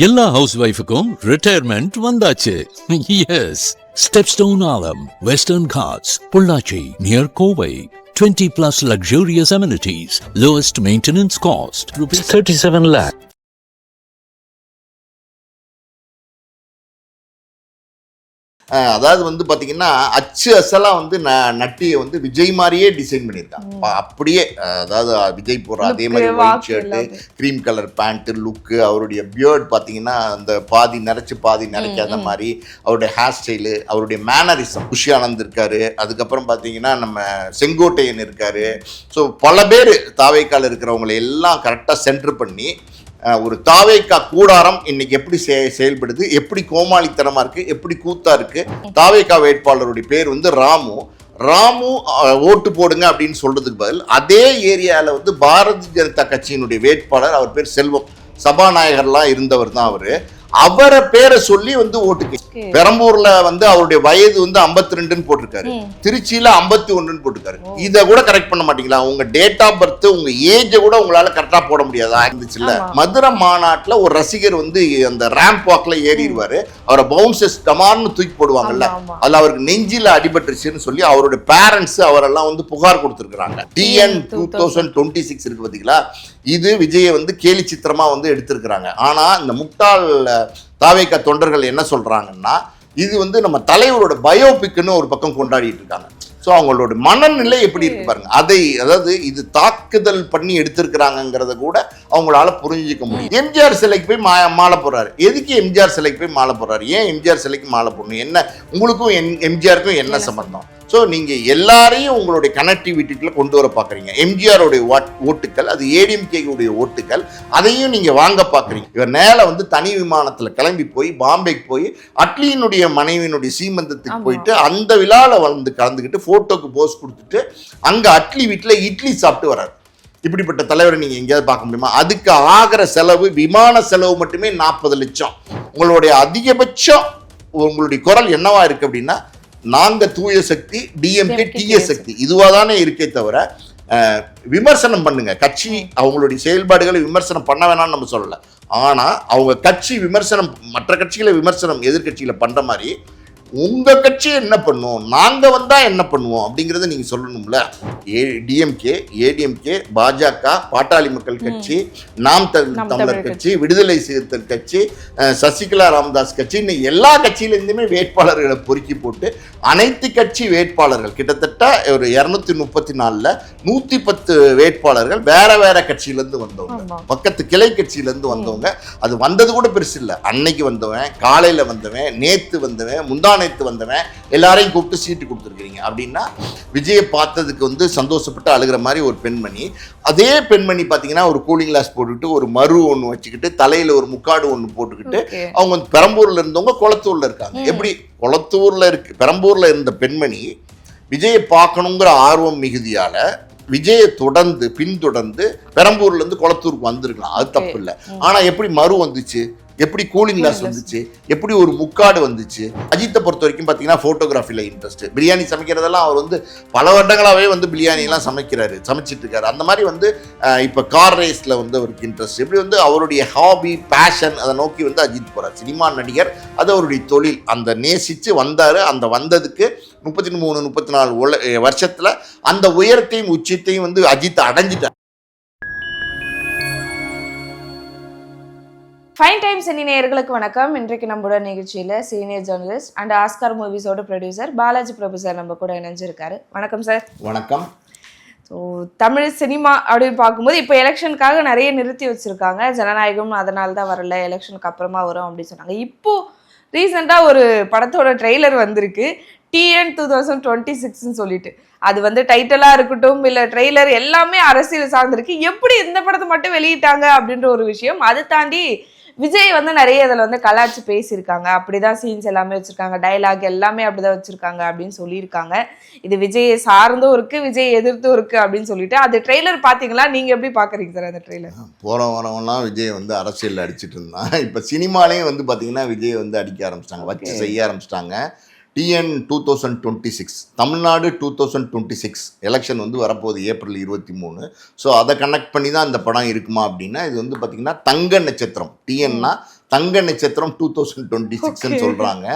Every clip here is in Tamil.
எல்லா ஹவுஸ் ஒய்ஃபுக்கும் ரிட்டையர்மெண்ட் வந்தாச்சு. Yes, Stepstone Aalam, Western Ghats, Pollachi near Kovai. 20 plus luxurious amenities, lowest maintenance cost, rupees 37 lakh. அதாவது வந்து பார்த்தீங்கன்னா அச்சு அசலாக வந்து நட்டியை வந்து விஜய் மாதிரியே டிசைன் பண்ணியிருக்காங்க. அப்படியே அதாவது விஜய் போடுற அதே மாதிரி white shirt, cream colour pant, look, அவருடைய பியர்ட் பார்த்தீங்கன்னா அந்த பாதி நிறைச்சி பாதி நிறைக்காத மாதிரி, அவருடைய ஹேர் ஸ்டைலு, அவருடைய மேனரிசம். குஷி ஆனந்த் இருக்காரு, அதுக்கப்புறம் பார்த்தீங்கன்னா நம்ம செங்கோட்டையன் இருக்காரு. ஸோ பல பேர் தாவேக்கால் இருக்கிறவங்களை எல்லாம் கரெக்டாக சென்டர் பண்ணி ஒரு தாவேக்கா கூடாரம் இன்னைக்கு எப்படி செயல்படுது, எப்படி கோமாளித்தனமா இருக்கு, எப்படி கூத்தா இருக்கு. தாவேக்கா வேட்பாளருடைய பேர் வந்து ராமு ஓட்டு போடுங்க அப்படின்னு சொல்றதுக்கு பதில் அதே ஏரியாவில் வந்து பாரதிய ஜனதா கட்சியினுடைய வேட்பாளர், அவர் பேர் செல்வம், சபாநாயகர்லாம் இருந்தவர் தான் அவரை பேரை சொல்லி வந்து ஓட்டுக்கு. பெரம்பூர்ல வந்து அவருடைய வயது வந்து 52 போட்டிருக்காரு, திருச்சியில 51 போட்டிருக்காரு. இதை கூட கரெக்ட் பண்ண மாட்டீங்களா? உங்க டேட் ஆஃப் பர்த், உங்க ஏஜ கூட உங்களால கரெக்டா போட முடியாதா இருந்துச்சுல்ல? மதுரை மாநாட்டுல ஒரு ரசிகர் வந்து அந்த ரேம்ப் வாக்ல ஏறிடுவாரு, அவரை பவுன்சர்ஸ் டமார்னு தூக்கி போடுவாங்கல்ல, அதுல அவருக்கு நெஞ்சில அடிபட்டுருச்சுன்னு சொல்லி அவருடைய பேரண்ட்ஸ் அவரெல்லாம் வந்து புகார் கொடுத்திருக்காங்க. TN 2026 இருக்கு பாத்தீங்களா, இது விஜயை வந்து கேலி சித்திரமா வந்து எடுத்திருக்கிறாங்க. ஆனா இந்த முட்டாள் தாவேக்கா தொண்டர்கள் என்ன சொல்றாங்கன்னா, இது வந்து நம்ம தலைவரோட பயோபிக்னு ஒரு பக்கம் கொண்டாடிட்டு இருக்காங்க. ஸோ அவங்களோட மனநிலை எப்படி இருக்கு பாருங்க. அதாவது இது தாக்குதல் பண்ணி எடுத்திருக்கிறாங்கிறத கூட அவங்களால புரிஞ்சிக்க முடியும். எம்ஜிஆர் சிலைக்கு போய் மாலை போடுறாரு. எதுக்கு எம்ஜிஆர் சிலைக்கு போய் மாலை போடுறாரு? ஏன் எம்ஜிஆர் சிலைக்கு மாலை போடணும்? என்ன உங்களுக்கும் எம்ஜிஆருக்கும் என்ன சம்பந்தம்? ஸோ நீங்கள் எல்லாரையும் உங்களுடைய கனெக்டிவிட்டிக்குள்ள கொண்டு வர பார்க்குறீங்க. எம்ஜிஆருடைய ஓட்டுக்கள், அது ஏடிஎம்கேவுடைய ஓட்டுக்கள், அதையும் நீங்கள் வாங்க பார்க்குறீங்க. இவர் நேர வந்து தனி விமானத்தில் கிளம்பி போய் பாம்பேக்கு போய் அட்லியினுடைய மனைவியினுடைய சீமந்தத்துக்கு போயிட்டு அந்த விழாவில் வந்து கலந்துக்கிட்டு ஃபோட்டோக்கு போஸ் கொடுத்துட்டு அங்கே அட்லி வீட்டில் இட்லி சாப்பிட்டு வர்றாரு. இப்படிப்பட்ட தலைவரை நீங்கள் எங்கேயாவது பார்க்க முடியுமா? அதுக்கு ஆகிற செலவு, விமான செலவு மட்டுமே 40 லட்சம். உங்களுடைய அதிகபட்சம் உங்களுடைய குரல் என்னவா இருக்கு அப்படின்னா, நாங்க தூய சக்தி, டிஎம்கே தீய சக்தி, இதுவா தானே இருக்கே தவிர விமர்சனம் பண்ணுங்க. கட்சி அவங்களுடைய செயல்பாடுகளை விமர்சனம் பண்ண வேணாம்னு நம்ம சொல்லல. ஆனா அவங்க கட்சி விமர்சனம், மற்ற கட்சிகளை விமர்சனம் எதிர்கட்சிகளை பண்ற மாதிரி உங்க கட்சி என்ன பண்ணுவோம், நாங்க வந்தா என்ன பண்ணுவோம் அப்படிங்கறத நீங்க சொல்லணும்ல. டிஎம்கே, ஏடிஎம்கே, பாஜக, பாட்டாளி மக்கள் கட்சி, நாம் தமிழர் கட்சி, விடுதலை சிறுத்தைகள் கட்சி, சசிகலா ராமதாஸ் கட்சி, இன்னும் எல்லா கட்சியிலிருந்துமே வேட்பாளர்களை பொறுக்கி போட்டு அனைத்து கட்சி வேட்பாளர்கள் கிட்டத்தட்ட ஒரு 234ல 110 வேட்பாளர்கள் வேற வேற கட்சியிலிருந்து வந்தவங்க, பக்கத்து கிளை கட்சியிலிருந்து வந்தவங்க. அது வந்தது கூட பெருசு இல்லை. அன்னைக்கு வந்தவன், காலையில வந்தவன், நேத்து வந்தவன், முந்தானைத்து வந்தவன், எல்லாரையும் கூப்பிட்டு சீட்டு கொடுத்துருக்கீங்க அப்படின்னா விஜயை பார்த்ததுக்கு வந்து சந்தோஷப்பட்டு அழுகிற மாதிரி ஒரு பெண்மணி. அதே பெண்மணி பார்த்தீங்கன்னா ஒரு கூலிங் கிளாஸ் போட்டுக்கிட்டு, ஒரு மறு ஒன்று வச்சுக்கிட்டு, தலையில ஒரு முக்காடு ஒன்று போட்டுக்கிட்டு, அவங்க வந்து பெரம்பூர்ல இருந்தவங்க குளத்தூர்ல இருக்காங்க. எப்படி குளத்தூர்ல இருக்கு, பெரம்பூர்ல இருந்த பெண்மணி விஜயை பார்க்கணுங்கிற ஆர்வம் மிகுதியால விஜயை பின்தொடர்ந்து பெரம்பூர்ல இருந்து குளத்தூருக்கு வந்திருக்கலாம், அது தப்பு இல்லை. ஆனா எப்படி மறு வந்துச்சு, எப்படி கூலிங் கிளாஸ் வந்துச்சு, எப்படி ஒரு முக்காடு வந்துச்சு? அஜித்தை பொறுத்த வரைக்கும் பார்த்தீங்கன்னா ஃபோட்டோகிராஃபியில் இன்ட்ரெஸ்ட். பிரியாணி சமைக்கிறதெல்லாம் அவர் வந்து பல வருடங்களாகவே வந்து பிரியாணிலாம் சமைச்சிட்டு இருக்காரு. அந்த மாதிரி வந்து இப்போ கார் ரேஸில் வந்து அவருக்கு இன்ட்ரெஸ்ட். எப்படி வந்து அவருடைய ஹாபி, பேஷன், அதை நோக்கி வந்து அஜித் போகிறார். சினிமா நடிகர், அது அவருடைய தொழில். அந்த நேசித்து வந்தார். அந்த வந்ததுக்கு 33-34 வருஷத்தில் அந்த உயரத்தையும் உச்சத்தையும் வந்து அஜித் அடைஞ்சிட்டார். ஃபைன் டைம் சினி நேயர்களுக்கு வணக்கம். இன்றைக்கு நம்மளோட நிகழ்ச்சியில் சீனியர் ஜேர்னலிஸ்ட் அண்ட் ஆஸ்கார் மூவிஸோட ப்ரொடியூசர் பாலாஜி பிரபு சார் நம்ம கூட இணைஞ்சிருக்காரு. வணக்கம் சார். வணக்கம். ஸோ தமிழ் சினிமா அப்படின்னு பார்க்கும்போது இப்போ எலெக்ஷனுக்காக நிறைய நிறுத்தி வச்சுருக்காங்க. ஜனநாயகம் அதனால தான் வரல, எலெக்ஷனுக்கு அப்புறமா வரும் அப்படின்னு சொன்னாங்க. இப்போது ரீசெண்டாக ஒரு படத்தோட ட்ரெய்லர் வந்திருக்கு, TN 2026ன்னு சொல்லிட்டு. அது வந்து டைட்டிலாக இருக்கட்டும், இல்லை ட்ரெய்லர், எல்லாமே அரசியல் சார்ந்திருக்கு. எப்படி இந்த படத்தை மட்டும் வெளியிட்டாங்க அப்படின்ற ஒரு விஷயம். அதை தாண்டி விஜய் வந்து நிறைய இதில் வந்து கலாச்சி பேசியிருக்காங்க. அப்படிதான் சீன்ஸ் எல்லாமே வச்சுருக்காங்க, டைலாக் எல்லாமே அப்படிதான் வச்சுருக்காங்க அப்படின்னு சொல்லியிருக்காங்க. இது விஜயை சார்ந்தும் இருக்குது, விஜய் எதிர்த்தும் இருக்குது அப்படின்னு சொல்லிட்டு. அது ட்ரெய்லர் பார்த்தீங்களா? நீங்கள் எப்படி பார்க்குறீங்க சார் அந்த ட்ரெய்லர்? வரவெல்லாம் விஜய் வந்து அரசியலில் அடிச்சுட்டு இருந்தான். இப்போ சினிமாலேயும் வந்து பார்த்தீங்கன்னா விஜய் வந்து அடிக்க ஆரம்பிச்சிட்டாங்க, வச்சு செய்ய ஆரம்பிச்சிட்டாங்க. TN 2026 தமிழ்நாடு 2026 எலெக்ஷன் வந்து வரப்போகுது ஏப்ரல் 23. ஸோ அதை கனெக்ட் பண்ணி தான் இந்த படம் இருக்குமா அப்படின்னா, இது வந்து பார்த்திங்கன்னா தங்க நட்சத்திரம். TNனா தங்க நட்சத்திரம் 2026 சொல்றாங்க.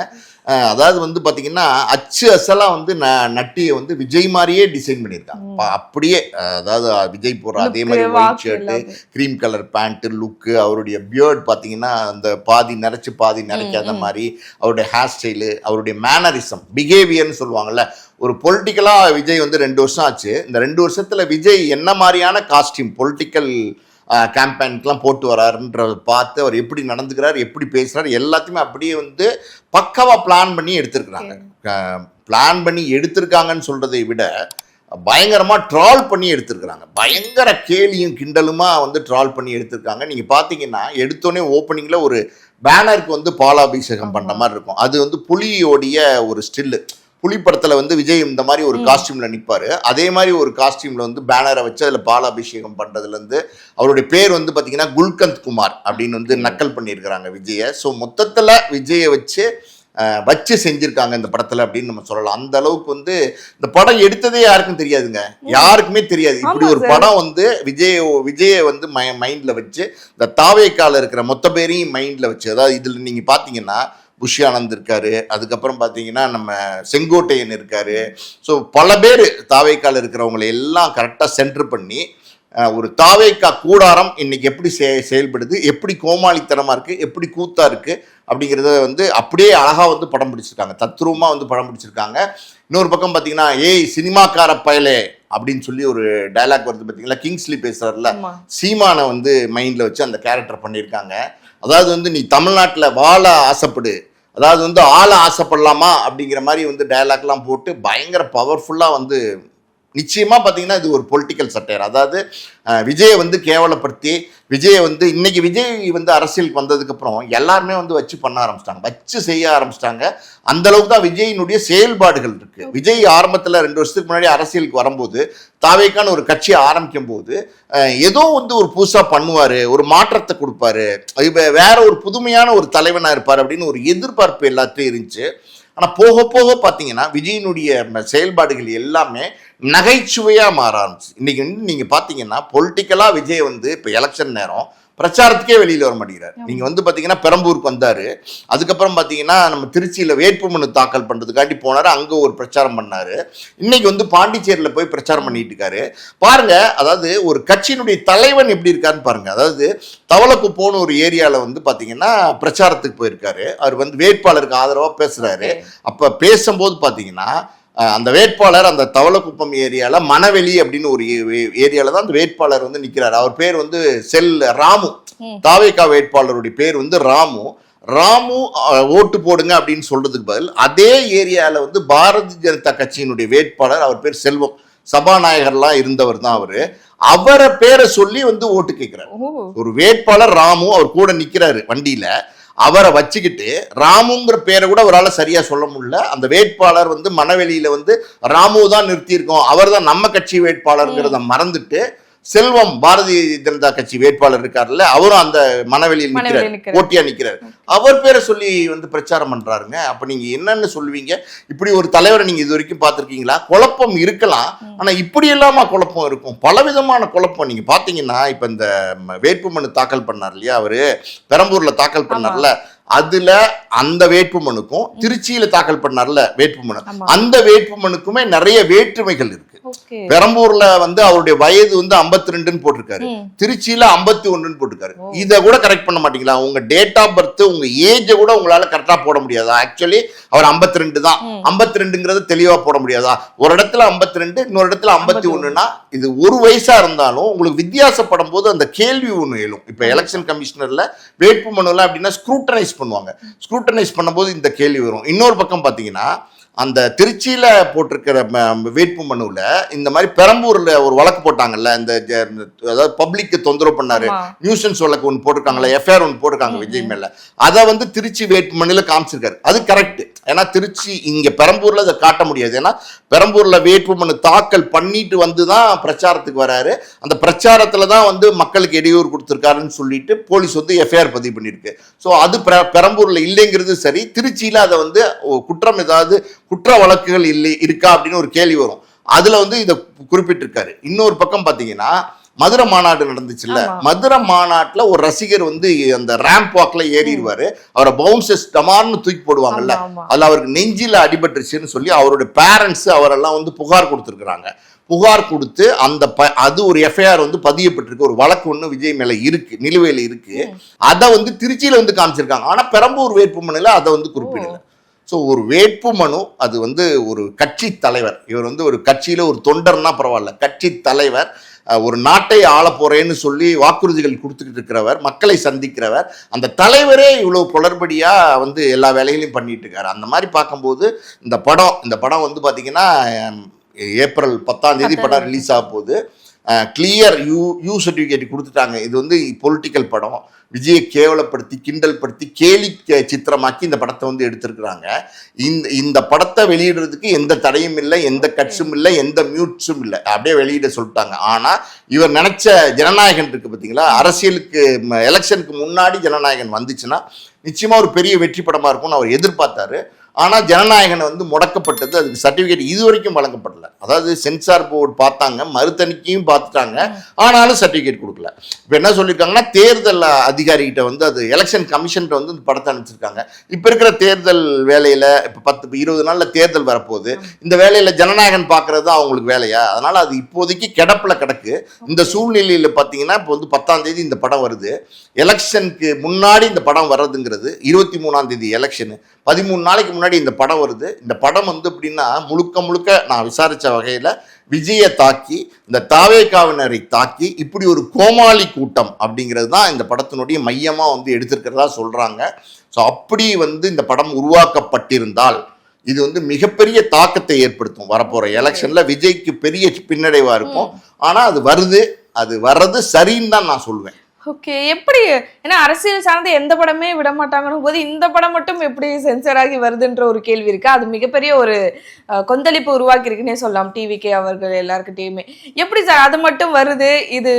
அதாவது வந்து பாத்தீங்கன்னா அச்சு அசலா வந்து நட்டியை வந்து விஜய் மாதிரியே டிசைன் பண்ணியிருக்காங்க. அப்படியே அதாவது விஜய் போடுற அதே மாதிரி white shirt, cream colour pant, look, அவருடைய பியர்ட் பாத்தீங்கன்னா அந்த பாதி நிறைச்சு பாதி நிறைக்காத மாதிரி, அவருடைய ஹேர் ஸ்டைலு, அவருடைய மேனரிசம், பிஹேவியர்னு சொல்லுவாங்கல்ல. ஒரு பொலிட்டிக்கலா விஜய் வந்து 2 வருஷம் ஆச்சு. இந்த 2 வருஷத்துல விஜய் என்ன மாதிரியான காஸ்டியூம் பொலிட்டிக்கல் கேம்பெயின்க்கெலாம் போட்டு வராருன்றத பார்த்து அவர் எப்படி நடந்துக்கிறார், எப்படி பேசுகிறார், எல்லாத்தையுமே அப்படியே வந்து பக்காவாக பிளான் பண்ணி எடுத்திருக்கிறாங்க. பிளான் பண்ணி எடுத்திருக்காங்கன்னு சொல்கிறதை விட பயங்கரமாக ட்ரால் பண்ணி எடுத்திருக்கிறாங்க. பயங்கர கேலியும் கிண்டலுமா வந்து ட்ரால் பண்ணி எடுத்திருக்காங்க. நீங்கள் பார்த்தீங்கன்னா எடுத்தோடனே ஓப்பனிங்கில் ஒரு பேனருக்கு வந்து பாலாபிஷேகம் பண்ணுற மாதிரி இருக்கும். அது வந்து புலியோடைய ஒரு ஸ்டில்லு. புலி படத்தில் வந்து விஜய் இந்த மாதிரி ஒரு காஸ்டியூமில் நிற்பார். அதே மாதிரி ஒரு காஸ்டியூமில் வந்து பேனரை வச்சு அதில் பாலாபிஷேகம் பண்ணுறதுலேருந்து அவருடைய பேர் வந்து பார்த்தீங்கன்னா குல்கந்த் குமார் அப்படின்னு வந்து நக்கல் பண்ணியிருக்கிறாங்க விஜயை. ஸோ மொத்தத்தில் விஜயை வச்சு செஞ்சுருக்காங்க இந்த படத்தில் அப்படின்னு நம்ம சொல்லலாம். அந்த அளவுக்கு வந்து இந்த படம் எடுத்ததே யாருக்கும் தெரியாதுங்க, யாருக்குமே தெரியாது. இப்படி ஒரு படம் வந்து விஜயை வந்து மைண்டில் வச்சு இந்த தாவேக்கால இருக்கிற மொத்த பேரையும் மைண்டில் வச்சு, அதாவது இதில் நீங்கள் பார்த்தீங்கன்னா புஷி ஆனந்த் இருக்காரு, அதுக்கப்புறம் பார்த்தீங்கன்னா நம்ம செங்கோட்டையன் இருக்காரு. ஸோ பல பேர் தாவேக்கால் இருக்கிறவங்களை எல்லாம் கரெக்டாக சென்டர் பண்ணி ஒரு தாவேக்கா கூடாரம் இன்னைக்கு எப்படி செயல்படுது, எப்படி கோமாளித்தனமாக இருக்குது, எப்படி கூத்தா இருக்குது அப்படிங்கிறத வந்து அப்படியே அழகாக வந்து படம் பிடிச்சிருக்காங்க, தத்ரூபமாக வந்து படம் பிடிச்சிருக்காங்க. இன்னொரு பக்கம் பார்த்தீங்கன்னா ஏய் சினிமாக்கார பயலே அப்படின்னு சொல்லி ஒரு டைலாக் வருது பார்த்தீங்களா, கிங்ஸ்லி பேசுறாருல, சீமானை வந்து மைண்டில் வச்சு அந்த கேரக்டர் பண்ணியிருக்காங்க. அதாவது வந்து நீ தமிழ்நாட்டில் வாழ ஆசைப்படு, அதாவது வந்து ஆள ஆசைப்படலாமா அப்படிங்கிற மாதிரி வந்து டயலாக்லாம் போட்டு பயங்கர பவர்ஃபுல்லாக வந்து நிச்சயமாக பார்த்தீங்கன்னா இது ஒரு பொலிட்டிக்கல் சட்டையர். அதாவது விஜயை வந்து கேவலப்படுத்தி விஜயை வந்து இன்னைக்கு விஜய் வந்து அரசியலுக்கு வந்ததுக்கப்புறம் எல்லாருமே வந்து வச்சு பண்ண ஆரம்பிச்சிட்டாங்க, வச்சு செய்ய ஆரம்பிச்சிட்டாங்க. அந்த அளவுக்கு தான் விஜயினுடைய செயல்பாடுகள் இருக்கு. விஜய் ஆரம்பத்தில் 2 வருஷத்துக்கு முன்னாடி அரசியலுக்கு வரும்போது தாவேக்கான ஒரு கட்சியை ஆரம்பிக்கும் போது ஏதோ வந்து ஒரு புதுசாக பண்ணுவார், ஒரு மாற்றத்தை கொடுப்பாரு, வேற ஒரு புதுமையான ஒரு தலைவனாக இருப்பார் அப்படின்னு ஒரு எதிர்பார்ப்பு எல்லாத்தையும் இருந்துச்சு. ஆனால் போக போக பார்த்தீங்கன்னா விஜயினுடைய செயல்பாடுகள் எல்லாமே நகைச்சுவையாக மாற ஆரம்பிச்சு. இன்னைக்கு நீங்கள் பார்த்தீங்கன்னா பொலிட்டிக்கலாக விஜய் வந்து இப்போ எலெக்ஷன் நேரம் பிரச்சாரத்துக்கே வெளியில் வர மாட்டேங்கிறார். நீங்கள் வந்து பார்த்தீங்கன்னா பெரம்பூருக்கு வந்தார், அதுக்கப்புறம் பார்த்தீங்கன்னா நம்ம திருச்சியில் வேட்புமனு தாக்கல் பண்ணுறதுக்காண்டி போனார், அங்கே ஒரு பிரச்சாரம் பண்ணார். இன்னைக்கு வந்து பாண்டிச்சேரியில் போய் பிரச்சாரம் பண்ணிட்டு இருக்காரு. பாருங்க, அதாவது ஒரு கட்சியினுடைய தலைவன் எப்படி இருக்காருன்னு பாருங்க. அதாவது தவளக்குப்போன்னு ஒரு ஏரியாவில் வந்து பார்த்தீங்கன்னா பிரச்சாரத்துக்கு போயிருக்காரு. அவர் வந்து வேட்பாளருக்கு ஆதரவாக பேசுகிறாரு. அப்போ பேசும்போது பார்த்தீங்கன்னா அந்த வேட்பாளர் அந்த தவளக்குப்பம் ஏரியாவில் மணவெளி அப்படின்னு ஒரு ஏரியாவில் தான் அந்த வேட்பாளர் வந்து நிற்கிறார். அவர் பேர் வந்து ராமு, தாவேகா வேட்பாளருடைய பேர் வந்து ராமு. ஓட்டு போடுங்க அப்படின்னு சொல்றதுக்கு பதில் அதே ஏரியாவில் வந்து பாரதிய ஜனதா கட்சியினுடைய வேட்பாளர், அவர் பேர் செல்வம், சபாநாயகர்லாம் இருந்தவர் தான் அவரை பேரை சொல்லி வந்து ஓட்டு கேட்கிறார். ஒரு வேட்பாளர் ராமு, அவர் கூட நிற்கிறாரு வண்டியில, அவரை வச்சுக்கிட்டு ராமுங்கிற பேரை கூட அவரால் சரியா சொல்ல முடியல. அந்த வேட்பாளர் வந்து மணவெளியில வந்து ராமு தான் நிறுத்தியிருக்கோம், அவர் தான் நம்ம கட்சி வேட்பாளருங்கிறத மறந்துட்டு செல்வம் பாரதிய ஜனதா கட்சி வேட்பாளர் இருக்காருல்ல, அவரும் அந்த மணவெளியில் நிற்கிறார், போட்டியா நிற்கிறார், அவர் பேரை சொல்லி வந்து பிரச்சாரம் பண்றாருங்க. அப்ப நீங்க என்னன்னு சொல்லுவீங்க? இப்படி ஒரு தலைவரை நீங்க இது வரைக்கும் பார்த்திருக்கீங்களா? குழப்பம் இருக்கலாம், ஆனா இப்படி இல்லாம குழப்பம் இருக்கும், பலவிதமான குழப்பம். நீங்க பாத்தீங்கன்னா இப்ப இந்த வேட்புமனு தாக்கல் பண்ணார் இல்லையா, அவரு பெரம்பூர்ல தாக்கல் பண்ணார்ல, அதுல அந்த வேட்புமனுக்கும் திருச்சியில தாக்கல் பண்ணார்ல வேட்புமனு, அந்த வேட்புமனுக்குமே நிறைய வேற்றுமைகள் இருக்கு. பெரம்பூர்ல வந்து அவருடைய வயது வந்து 52 போட்டிருக்காரு, திருச்சியில 51 போட்டிருக்காரு. இத கூட கரெக்ட் பண்ண மாட்டீங்களா? உங்க டேட் ஆஃப் பர்த், உங்க ஏஜ் கூட உங்களால கரெக்டா போட முடியாதா? ஆக்சுவலி அவர் 52 தான், 52ங்கிறது தெளிவா போட முடியாதா? ஒரு இடத்துல 52, இன்னொரு இடத்துல 51னா இது ஒரு வயசா இருந்தாலும் உங்களுக்கு வித்தியாசப்படும் போது அந்த கேள்வி ஒண்ணு எழும். இப்ப எலெக்ஷன் கமிஷனர்ல வேட்புமனுல அப்படின்னா ஸ்க்ரூட்டனைஸ் பண்ணுவாங்க, ஸ்க்ரூட்டனைஸ் பண்ணும்போது இந்த கேள்வி வரும். இன்னொரு பக்கம் பாத்தீங்கன்னா அந்த திருச்சியில போட்டிருக்கிற வேட்புமனுல இந்த மாதிரி பெரம்பூர்ல ஒரு வழக்கு போட்டாங்கல்ல, இந்த அதாவது பப்ளிக்கு தொந்தரவு பண்ணாரு, நியூசன்ஸ் வழக்கு ஒன்று போட்டிருக்காங்கல்ல, எஃப்ஐஆர் ஒன்று போட்டிருக்காங்க விஜய் மேல, அதை வந்து திருச்சி வேட்புமனுல காமிச்சிருக்காரு. அது கரெக்ட், ஏன்னா திருச்சி இங்க பெரம்பூர்ல அதை காட்ட முடியாது, ஏன்னா பெரம்பூர்ல வேட்புமனு தாக்கல் பண்ணிட்டு வந்துதான் பிரச்சாரத்துக்கு வராரு. அந்த பிரச்சாரத்துல தான் வந்து மக்களுக்கு இடையூறு கொடுத்திருக்காருன்னு சொல்லிட்டு போலீஸ் வந்து எஃப்ஐஆர் பதிவு பண்ணிருக்கு. ஸோ அது பெரம்பூர்ல இல்லைங்கிறது சரி, திருச்சியில அதை வந்து குற்றம் ஏதாவது குற்ற வழக்குகள் இருக்கா அப்படின்னு ஒரு கேள்வி வரும். அதுல வந்து இதை குறிப்பிட்டிருக்காரு. இன்னொரு பக்கம் பாத்தீங்கன்னா மதுரை மாநாடு நடந்துச்சுல்ல, மதுரை மாநாட்டுல ஒரு ரசிகர் வந்து அந்த ரேம்ப் வாக்ல ஏறிடுவாரு, அவரை பவுன்சஸ் டமார்னு தூக்கி போடுவாங்கல்ல, அதுல அவருக்கு நெஞ்சில அடிபட்டுருச்சுன்னு சொல்லி அவருடைய பேரண்ட்ஸ் அவரெல்லாம் வந்து புகார் கொடுத்துருக்காங்க. புகார் கொடுத்து அந்த அது ஒரு எஃப்ஐஆர் வந்து பதியப்பட்டிருக்கு, ஒரு வழக்கு ஒன்று விஜய் மேல இருக்கு, நிலுவையில் இருக்கு. அதை வந்து திருச்சியில வந்து காமிச்சிருக்காங்க. ஆனா பெரம்பூர் வேட்புமனுல அதை வந்து குறிப்பிடல. ஸோ ஒரு வேட்புமனு, அது வந்து ஒரு கட்சி தலைவர், இவர் வந்து ஒரு கட்சியில ஒரு தொண்டர்னா பரவாயில்ல, கட்சி தலைவர், ஒரு நாட்டை ஆள போறேன்னு சொல்லி வாக்குறுதிகள் கொடுத்துக்கிட்டு இருக்கிறவர், மக்களை சந்திக்கிறவர், அந்த தலைவரே இவ்வளவு குளறுபடியா வந்து எல்லா வேலைகளையும் பண்ணிட்டு இருக்காரு. அந்த மாதிரி பார்க்கும்போது இந்த படம் வந்து பாத்தீங்கன்னா ஏப்ரல் 10 படம் ரிலீஸ் ஆக போகுது. கிளியர் யூ சர்டிஃபிகேட் கொடுத்துட்டாங்க. இது வந்து பொலிட்டிக்கல் படம், விஜயை கேவலப்படுத்தி கிண்டல் படுத்தி கேலி சித்திரமாக்கி இந்த படத்தை வந்து எடுத்திருக்கிறாங்க. இந்த படத்தை வெளியிடுறதுக்கு எந்த தடையும் இல்லை, எந்த கட்ஸும் இல்லை, எந்த மியூட்ஸும் இல்லை, அப்படியே வெளியிட சொல்லிட்டாங்க. ஆனா இவர் நினைச்ச ஜனநாயகன் இருக்கு பார்த்தீங்களா, அரசியலுக்கு எலெக்ஷனுக்கு முன்னாடி ஜனநாயகன் வந்துச்சுன்னா நிச்சயமா ஒரு பெரிய வெற்றி படமா இருக்கும்னு அவர் எதிர்பார்த்தாரு. ஆனால் ஜனநாயகனை வந்து முடக்கப்பட்டது, அதுக்கு சர்டிஃபிகேட் இது வரைக்கும் வழங்கப்படல. அதாவது சென்சார் போர்டு பார்த்தாங்க, மறுதணிக்கையும் பார்த்துட்டாங்க, ஆனாலும் சர்டிஃபிகேட் கொடுக்கல. இப்போ என்ன சொல்லியிருக்காங்கன்னா, தேர்தல் அதிகாரிகிட்ட வந்து அது எலெக்ஷன் கமிஷன்கிட்ட வந்து இந்த படத்தை அனுப்பிச்சிருக்காங்க. இப்போ இருக்கிற தேர்தல் வேலையில் இப்போ 10-20 நாளில் தேர்தல் வரப்போகுது, இந்த வேலையில் ஜனநாயகன் பார்க்கறது தான் அவங்களுக்கு வேலையா? அதனால் அது இப்போதைக்கு கிடப்பில் கிடக்கு. இந்த சூழ்நிலையில் பார்த்தீங்கன்னா இப்போ வந்து 10ஆம் தேதி இந்த படம் வருது, எலெக்ஷனுக்கு முன்னாடி இந்த படம் வர்றதுங்கிறது 23ஆம் தேதி எலெக்ஷனு, 13 நாளைக்கு முன்னாடி இந்த படம் வருது. இந்த படம் வந்து எப்படின்னா முழுக்க நான் விசாரிச்ச வகையில விஜயை தாக்கி, இந்த தாவேகாவினரை தாக்கி, இப்படி ஒரு கோமாளி கூட்டம் அப்படிங்கிறது தான் இந்த படத்தினுடைய மையமா வந்து எடுத்திருக்கிறதா சொல்றாங்க. ஸோ அப்படி வந்து இந்த படம் உருவாக்கப்பட்டிருந்தால் இது வந்து மிகப்பெரிய தாக்கத்தை ஏற்படுத்தும். வரப்போற எலெக்ஷன்ல விஜய்க்கு பெரிய பின்னடைவா இருக்கும். ஆனா அது வர்றது சரின்னு தான் நான் சொல்லுவேன். ஓகே, எப்படி, ஏன்னா அரசியல் சார்ந்த எந்த படமே விட மாட்டாங்கன்னு போது இந்த படம் மட்டும் எப்படி சென்சர் ஆகி வருதுன்ற ஒரு கேள்வி இருக்கு. அது மிகப்பெரிய ஒரு கொந்தளிப்பு உருவாக்கி இருக்குன்னே சொல்லலாம் டிவிகே அவர்கள் எல்லாருக்கிட்டையுமே. எப்படி சார் அது மட்டும் வருது, இது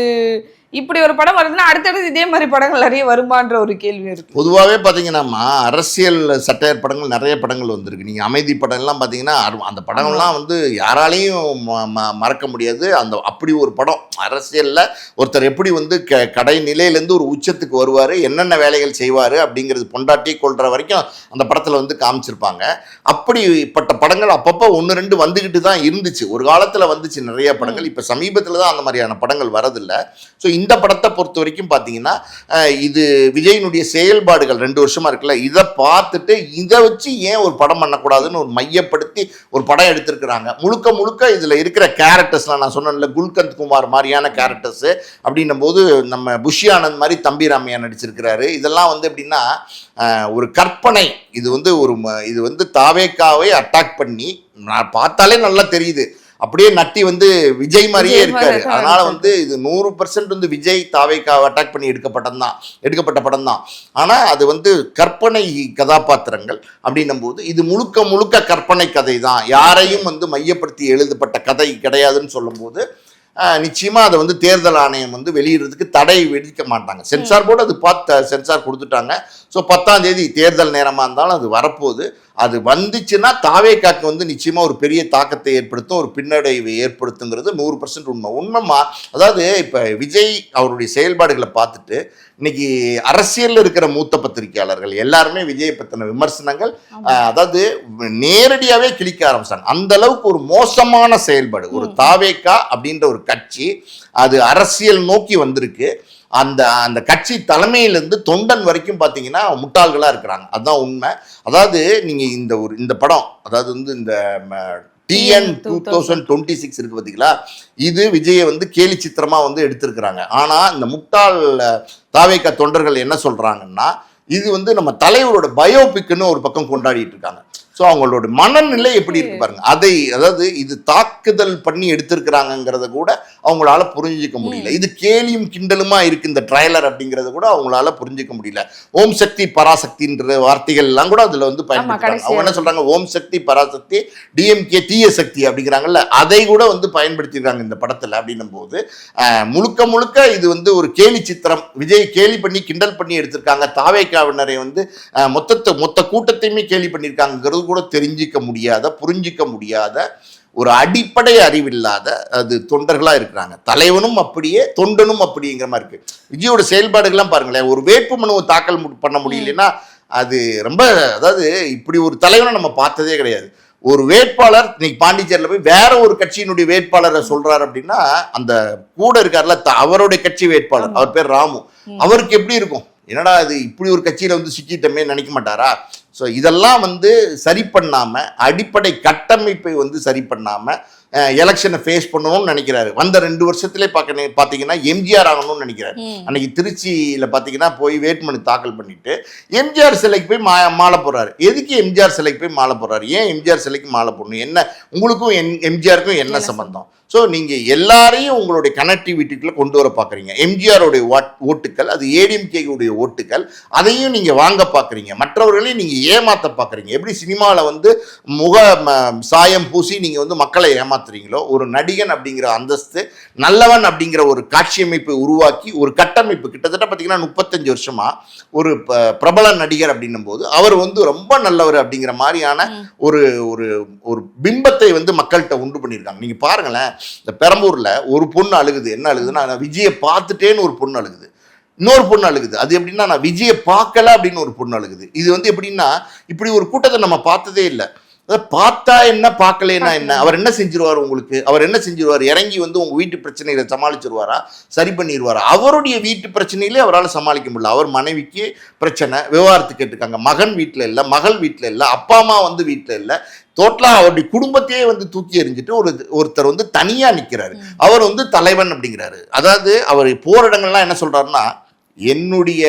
இப்படி ஒரு படம் வருதுன்னா அடுத்தடுத்து இதே மாதிரி படங்கள் நிறைய வருமான்ற ஒரு கேள்வி இருக்கு. பொதுவாகவே பார்த்தீங்கன்னா அரசியல் சட்டையர் படங்கள் நிறைய படங்கள் வந்திருக்கு. நீங்கள் அமைதி படம்லாம் பார்த்தீங்கன்னா அந்த படங்கள்லாம் வந்து யாராலையும் மறக்க முடியாது. அப்படி ஒரு படம் அரசியலில் ஒருத்தர் எப்படி வந்து கடை நிலையிலேருந்து ஒரு உச்சத்துக்கு வருவார், என்னென்ன வேலைகள் செய்வார் அப்படிங்கிறது பொண்டாட்டி கொள்கிற வரைக்கும் அந்த படத்தில் வந்து காமிச்சிருப்பாங்க. அப்படிப்பட்ட படங்கள் அப்பப்போ 1-2 வந்துக்கிட்டு தான் இருந்துச்சு. ஒரு காலத்தில் வந்துச்சு நிறைய படங்கள், இப்போ சமீபத்தில் தான் அந்த மாதிரியான படங்கள் வரதில்லை. ஸோ இந்த படத்தை பொறுத்த வரைக்கும் பார்த்தீங்கன்னா இது விஜயினுடைய செயல்பாடுகள் 2 வருஷமா இருக்குல்ல, இதை பார்த்துட்டு இதை வச்சு ஏன் ஒரு படம் பண்ணக்கூடாதுன்னு ஒரு மையப்படுத்தி ஒரு படம் எடுத்திருக்கிறாங்க. முழுக்க இதில் இருக்கிற கேரக்டர்ஸ்லாம் நான் சொன்னேன்ல, குல்கந்த் குமார் மாதிரியான கேரக்டர்ஸ் அப்படின்னும் போது நம்ம புஷி ஆனந்த் மாதிரி தம்பி ராமையா நடிச்சிருக்கிறாரு. இதெல்லாம் வந்து எப்படின்னா ஒரு கற்பனை. இது வந்து தாவேக்காவை அட்டாக் பண்ணி நான் பார்த்தாலே நல்லா தெரியுது, அப்படியே நட்டி வந்து விஜய் மாதிரியே இருக்காரு. அதனால வந்து இது 100% வந்து விஜய் தாவேக்காவை அட்டாக் பண்ணி எடுக்கப்பட்ட படம் தான். ஆனா அது வந்து கற்பனை கதாபாத்திரங்கள் அப்படின்னும் போது இது முழுக்க கற்பனை கதை தான், யாரையும் வந்து மையப்படுத்தி எழுதப்பட்ட கதை கிடையாதுன்னு சொல்லும் போது நிச்சயமா அதை வந்து தேர்தல் ஆணையம் வந்து வெளியிடுறதுக்கு தடை விதிக்க மாட்டாங்க. சென்சார் போர்டு அது பார்த்து சென்சார் கொடுத்துட்டாங்க. ஸோ 10ஆம் தேதி தேர்தல் நேரமாக இருந்தாலும் அது வரப்போகுது. அது வந்துச்சுன்னா தாவேக்காக்கு வந்து நிச்சயமா ஒரு பெரிய தாக்கத்தை ஏற்படுத்தும், ஒரு பின்னடைவை ஏற்படுத்துங்கிறது 100% உண்மைமா. அதாவது இப்போ விஜய் அவருடைய செயல்பாடுகளை பார்த்துட்டு இன்னைக்கு அரசியலில் இருக்கிற மூத்த பத்திரிகையாளர்கள் எல்லாருமே விஜயை பற்றின விமர்சனங்கள் அதாவது நேரடியாகவே கிளிக்க ஆரம்பிச்சாங்க. அந்த அளவுக்கு ஒரு மோசமான செயல்பாடு. ஒரு தாவேக்கா அப்படின்ற ஒரு கட்சி அது அரசியல் நோக்கி வந்திருக்கு. அந்த கட்சி தலைமையிலிருந்து தொண்டன் வரைக்கும் பார்த்தீங்கன்னா முட்டாள்களாக இருக்கிறாங்க. அதுதான் உண்மை. அதாவது நீங்கள் இந்த படம், அதாவது வந்து இந்த TN 2026 இருக்கு பார்த்தீங்களா, இது விஜயை வந்து கேலி சித்திரமா வந்து எடுத்திருக்கிறாங்க. ஆனால் இந்த முட்டாள் தாவேக்கா தொண்டர்கள் என்ன சொல்றாங்கன்னா, இது வந்து நம்ம தலைவரோட பயோபிக்னு ஒரு பக்கம் கொண்டாடிட்டு இருக்காங்க. ஸோ அவங்களோட மனநிலை எப்படி இருக்கு பாருங்க. அதாவது இது தாக்குதல் பண்ணி எடுத்திருக்கிறாங்கிறத கூட அவங்களால புரிஞ்சிக்க முடியல. இது கேலியும் கிண்டலுமா இருக்கு இந்த ட்ரைலர் அப்படிங்கிறத கூட அவங்களால புரிஞ்சிக்க முடியல. ஓம் சக்தி பராசக்தின்ற வார்த்தைகள் எல்லாம் கூட அதுல வந்து பயன்படுத்துறாங்க. அவங்க என்ன சொல்றாங்க, ஓம் சக்தி பராசக்தி DMK தீய சக்தி அப்படிங்கிறாங்கல்ல, அதை கூட வந்து பயன்படுத்திருக்காங்க இந்த படத்துல. அப்படின்னும் போது முழுக்க இது வந்து ஒரு கேலி சித்திரம். விஜய் கேலி பண்ணி கிண்டல் பண்ணி எடுத்திருக்காங்க. தாவேக்காவினரை வந்து மொத்த கூட்டத்தையுமே கேலி பண்ணியிருக்காங்கிறது கூட புரிஞ்சிக்க முடியாத ஒரு அடிப்படை அறிவில்லாத அது தொண்டர்களா இருக்கிறாங்க. தலைவனும் அப்படியே தொண்டனும் அப்படிங்கிற மாதிரி இருக்கு. விஜயோட செயல்பாடுகள்லாம் பாருங்களேன், ஒரு வேட்பு மனுவை தாக்கல் பண்ண முடியலன்னா அது ரொம்ப, அதாவது இப்படி ஒரு தலைவனை நம்ம பார்த்ததே கிடையாது. ஒரு வேட்பாளர் இன்னைக்கு பாண்டிச்சேரியில் போய் வேற ஒரு கட்சியினுடைய வேட்பாளரை சொல்றாரு அப்படின்னா, அந்த கூட இருக்காருல அவருடைய கட்சி வேட்பாளர், அவர் பேர் ராமு, அவருக்கு எப்படி இருக்கும், என்னடா இது இப்படி ஒரு கட்சியில வந்து சிக்கிட்டமே நினைக்க மாட்டாரா? ஸோ இதெல்லாம் வந்து சரி பண்ணாம, அடிப்படை கட்டமைப்பை வந்து சரி பண்ணாம எலெக்ஷனை ஃபேஸ் பண்ணணும்னு நினைக்கிறாரு. வந்த 2 வருஷத்திலே பார்த்தீங்கன்னா எம்ஜிஆர் ஆகணும்னு நினைக்கிறாரு. அன்னைக்கு திருச்சியில் பார்த்தீங்கன்னா போய் வேட்புமனு தாக்கல் பண்ணிட்டு எம்ஜிஆர் சிலைக்கு போய் மாலை போடுறாரு. எதுக்கு எம்ஜிஆர் சிலைக்கு போய் மாலை போடுறாரு? ஏன் எம்ஜிஆர் சிலைக்கு மாலை போடணும்? என்ன உங்களுக்கும் எம்ஜிஆருக்கும் என்ன சம்பந்தம்? ஸோ நீங்கள் எல்லாரையும் உங்களுடைய கனெக்டிவிட்டிக்குள்ள கொண்டு வர பார்க்குறீங்க. எம்ஜிஆருடைய ஓட்டுக்கள், அது ஏடிஎம்கேவுடைய ஓட்டுக்கள், அதையும் நீங்கள் வாங்க பார்க்குறீங்க. மற்றவர்களையும் நீங்கள் ஏமாற்ற பார்க்குறீங்க. எப்படி சினிமாவில் வந்து முக சாயம் பூசி நீங்கள் வந்து மக்களை ஏமாத்துறீங்களோ, ஒரு நடிகன் அப்படிங்கிற அந்தஸ்து, நல்லவன் அப்படிங்கிற ஒரு காட்சியமைப்பை உருவாக்கி ஒரு கட்டமைப்பு கிட்டத்தட்ட பார்த்தீங்கன்னா 35 வருஷமா ஒரு பிரபல நடிகர் அப்படின்னும் போது அவர் வந்து ரொம்ப நல்லவர் அப்படிங்கிற மாதிரியான ஒரு ஒரு பிம்பத்தை வந்து மக்கள்கிட்ட உண்டு பண்ணியிருக்காங்க. நீங்கள் பாருங்களேன், இந்த பெரம்பூர்ல ஒரு பொண்ணு அழுகுது. என்ன அழுகுதுன்னா, நான் விஜயை பார்த்துட்டேன்னு ஒரு பொண்ணு அழுகுது. இன்னொரு பொண்ணு அழுகுது. அது எப்படின்னா, நான் விஜயை பார்க்கல அப்படின்னு ஒரு பொண்ணு அழுகுது. இது வந்து எப்படின்னா, இப்படி ஒரு கூட்டத்தை நம்ம பார்த்ததே இல்லை. பார்த்தா என்ன, பார்க்கலன்னா என்ன? அவர் என்ன செஞ்சிருவார் உங்களுக்கு? அவர் என்ன செஞ்சிருவார்? இறங்கி வந்து உங்க வீட்டு பிரச்சனைகளை சமாளிச்சிருவாரா? சரி பண்ணிடுவாரா? அவருடைய வீட்டு பிரச்சனையிலே அவரால் சமாளிக்க முடியல. அவர் மனைவிக்கு பிரச்சனை, விவகாரத்து கேட்டிருக்காங்க. மகன் வீட்டில் இல்லை, மகள் வீட்டில் இல்லை, அப்பா அம்மா வந்து வீட்டில் இல்லை. டோட்டலா அவருடைய குடும்பத்தையே வந்து தூக்கி எறிஞ்சிட்டு ஒருத்தர் வந்து தனியா நிற்கிறாரு. அவர் வந்து தலைவன் அப்படிங்கிறாரு. அதாவது அவர் போற இடங்கள்லாம் என்ன சொல்றாருன்னா, என்னுடைய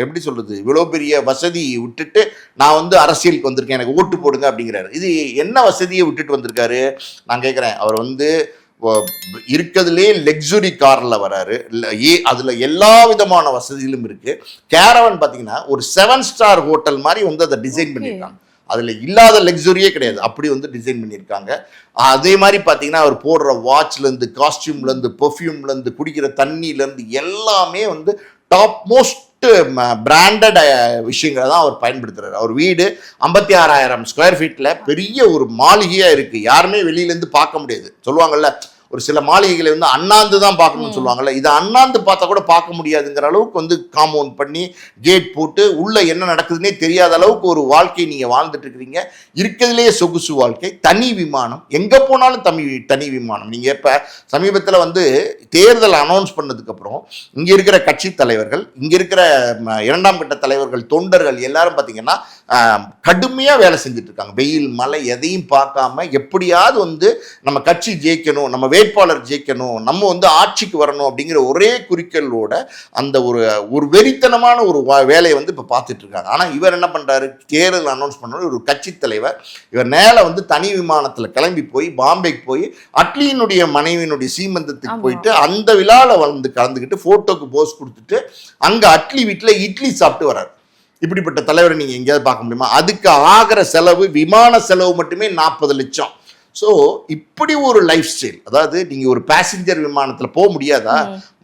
எப்படி சொல்றது, இவ்வளோ பெரிய வசதியை விட்டுட்டு நான் வந்து அரசியலுக்கு வந்திருக்கேன், எனக்கு ஓட்டு போடுங்க அப்படிங்கிறாரு. இது என்ன வசதியை விட்டுட்டு வந்திருக்காரு நான் கேட்குறேன். அவர் வந்து இருக்கிறதுலே லக்ஸுரி காரில் வராரு. அதில் எல்லா விதமான வசதிகளும் இருக்கு. கேரவன் பார்த்தீங்கன்னா ஒரு 7 ஸ்டார் ஹோட்டல் மாதிரி வந்து அதை டிசைன் பண்ணியிருக்காங்க. அதில் இல்லாத லக்ஸுரியே கிடையாது, அப்படி வந்து டிசைன் பண்ணியிருக்காங்க. அதே மாதிரி பார்த்தீங்கன்னா அவர் போடுற வாட்ச்லேருந்து, காஸ்டியூம்லேருந்து, பெர்ஃப்யூம்லேருந்து, குடிக்கிற தண்ணியிலேருந்து எல்லாமே வந்து டாப் மோஸ்ட் பிராண்டட் விஷயங்களை தான் அவர் பயன்படுத்துறாரு. அவர் வீடு 56,000 ஸ்கொயர் ஃபீட்டில் பெரிய ஒரு மாளிகையாக இருக்குது. யாருமே வெளியிலேருந்து பார்க்க முடியாது. சொல்லுவாங்கல்ல, ஒரு சில மாளிகைகளை வந்து அண்ணாந்து தான் பார்க்கணும்னு சொல்லுவாங்கல்ல, இதை அண்ணாந்து பார்த்தா கூட பார்க்க முடியாதுங்கிற அளவுக்கு வந்து காம்பவுண்ட் பண்ணி கேட் போட்டு உள்ள என்ன நடக்குதுன்னே தெரியாத அளவுக்கு ஒரு வாழ்க்கையை நீங்கள் வாழ்ந்துட்டு இருக்கிறீங்க. இருக்கிறதுலேயே சொகுசு வாழ்க்கை, தனி விமானம், எங்கே போனாலும் தனி விமானம். நீங்கள் இப்போ சமீபத்தில் வந்து தேர்தல் அனௌன்ஸ் பண்ணதுக்கப்புறம் இங்கே இருக்கிற கட்சி தலைவர்கள், இங்கே இருக்கிற 2ஆம் கட்ட தலைவர்கள், தொண்டர்கள் எல்லாரும் பார்த்தீங்கன்னா கடுமையாக வேலை செஞ்சுட்டு இருக்காங்க. வெயில் மழை எதையும் பார்க்காம எப்படியாவது வந்து நம்ம கட்சி ஜெயிக்கணும், நம்ம வேட்பாளர் ஜெயிக்கணும், நம்ம வந்து ஆட்சிக்கு வரணும் அப்படிங்கிற ஒரே குறிக்கோளோட அந்த ஒரு வெறித்தனமான ஒரு வேலையை வந்து இப்போ பார்த்துட்டு இருக்காங்க. ஆனால் இவர் என்ன பண்ணுறாரு, தேர்தல் அனௌன்ஸ் பண்ணுற ஒரு கட்சி தலைவர், இவர் நேர வந்து தனி விமானத்தில் கிளம்பி போய் பாம்பேக்கு போய் அட்லியினுடைய மனைவியினுடைய சீமந்தத்துக்கு போயிட்டு அந்த விழாவில் வந்து கலந்துக்கிட்டு ஃபோட்டோக்கு போஸ் கொடுத்துட்டு அங்கே அட்லி வீட்டில் இட்லி சாப்பிட்டு வர்றாரு. இப்படிப்பட்ட தலைவரை நீங்கள் எங்கேயாவது பார்க்க முடியுமா? அதுக்கு ஆகிற செலவு, விமான செலவு மட்டுமே 40 லட்சம். ஸோ இப்படி ஒரு லைஃப் ஸ்டைல், அதாவது நீங்கள் ஒரு பேசஞ்சர் விமானத்தில் போக முடியாதா?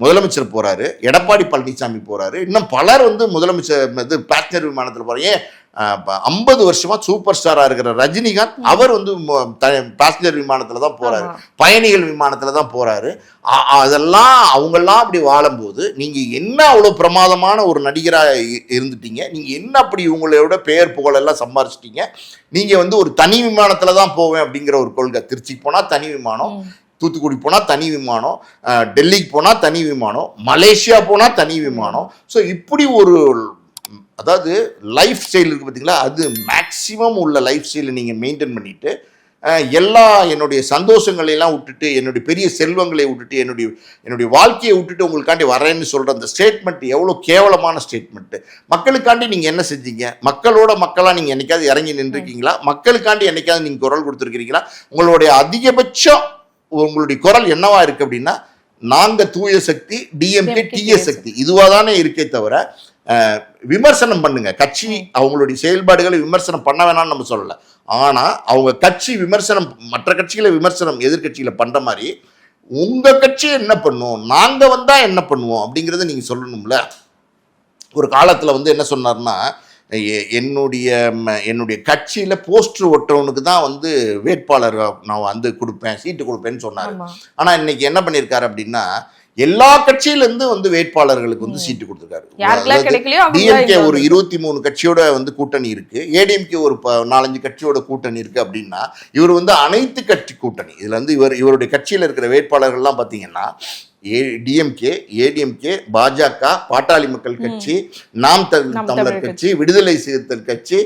முதலமைச்சர் போகிறாரு, எடப்பாடி பழனிசாமி போகிறாரு, இன்னும் பலர் வந்து முதலமைச்சர் பேசஞ்சர் விமானத்தில் போகிறாங்க. 50 வருஷமா சூப்பர் ஸ்டாரா இருக்கிற ரஜினிகாந்த் அவர் வந்து பேசஞ்சர் விமானத்துல தான் போறாரு, பயணிகள் விமானத்துல தான் போறாரு. அதெல்லாம் அவங்கெல்லாம் அப்படி வாழும்போது நீங்க என்ன அவ்வளவு பிரமாதமான ஒரு நடிகரா இருந்துட்டீங்க, நீங்க என்ன அப்படி உங்களோட பெயர் புகழ் எல்லாம் சம்பாரிச்சிட்டீங்க? நீங்க வந்து ஒரு தனி விமானத்துல தான் போவேன் அப்படிங்கிற ஒரு கொள்கை. திருச்சிக்கு போனா தனி விமானம், தூத்துக்குடி போனால் தனி விமானம், டெல்லிக்கு போனால் தனி விமானம், மலேசியா போனால் தனி விமானம். ஸோ இப்படி ஒரு, அதாவது லைஃப் ஸ்டைல் இருக்குது பார்த்தீங்களா, அது மேக்சிமம் உள்ள லைஃப் ஸ்டைலை நீங்கள் மெயின்டைன் பண்ணிவிட்டு எல்லா என்னுடைய சந்தோஷங்களையெல்லாம் விட்டுட்டு, என்னுடைய பெரிய செல்வங்களை விட்டுட்டு, என்னுடைய வாழ்க்கையை விட்டுட்டு உங்களுக்காண்டி வரேன்னு சொல்கிற அந்த ஸ்டேட்மெண்ட் எவ்வளோ கேவலமான ஸ்டேட்மெண்ட்டு. மக்களுக்காண்டி நீங்கள் என்ன செஞ்சீங்க? மக்களாக நீங்கள் என்னைக்காவது இறங்கி நின்றுருக்கீங்களா? மக்களுக்காண்டி என்னைக்காவது நீங்கள் குரல் கொடுத்துருக்கிறீங்களா? உங்களுடைய அதிகபட்சம் உங்களுடைய குரல் என்னவா இருக்குது அப்படின்னா, நாங்கள் தூய சக்தி, டிஎம்கே தீய சக்தி, இதுவாக தானே இருக்கே தவிர விமர்சனம் பண்ணுங்க. கட்சி அவங்களுடைய செயல்பாடுகளை விமர்சனம் பண்ண வேணாம்னு நம்ம சொல்லலை. ஆனால் அவங்க கட்சி விமர்சனம், மற்ற கட்சிகளை விமர்சனம் எதிர்கட்சிகளை பண்ணுற மாதிரி உங்கள் கட்சி என்ன பண்ணுவோம், நாங்கள் வந்தால் என்ன பண்ணுவோம் அப்படிங்கிறத நீங்கள் சொல்லணும்ல. ஒரு காலத்தில் வந்து என்ன சொன்னார்னா, என்னுடைய கட்சியில போஸ்டர் ஒட்டவனுக்கு தான் வந்து வேட்பாளர் நான் வந்து கொடுப்பேன், சீட்டு கொடுப்பேன்னு சொன்னாரு. ஆனா இன்னைக்கு என்ன பண்ணிருக்காரு அப்படின்னா, எல்லா கட்சியில இருந்து வந்து வேட்பாளர்களுக்கு வந்து சீட்டு கொடுத்திருக்காரு. டிஎம்கே ஒரு 23 கட்சியோட வந்து கூட்டணி இருக்கு, ஏடிஎம்கே ஒரு 4-5 கட்சியோட கூட்டணி இருக்கு அப்படின்னா, இவர் வந்து அனைத்து கட்சி கூட்டணி. இதுல வந்து இவருடைய கட்சியில இருக்கிற வேட்பாளர்கள்லாம் பாத்தீங்கன்னா டிஎம்கே, ஏடிஎம்கே, பாஜக, பாட்டாளி மக்கள் கட்சி, நாம் தமிழர் கட்சி, விடுதலை சிறுத்தைகள் கட்சி,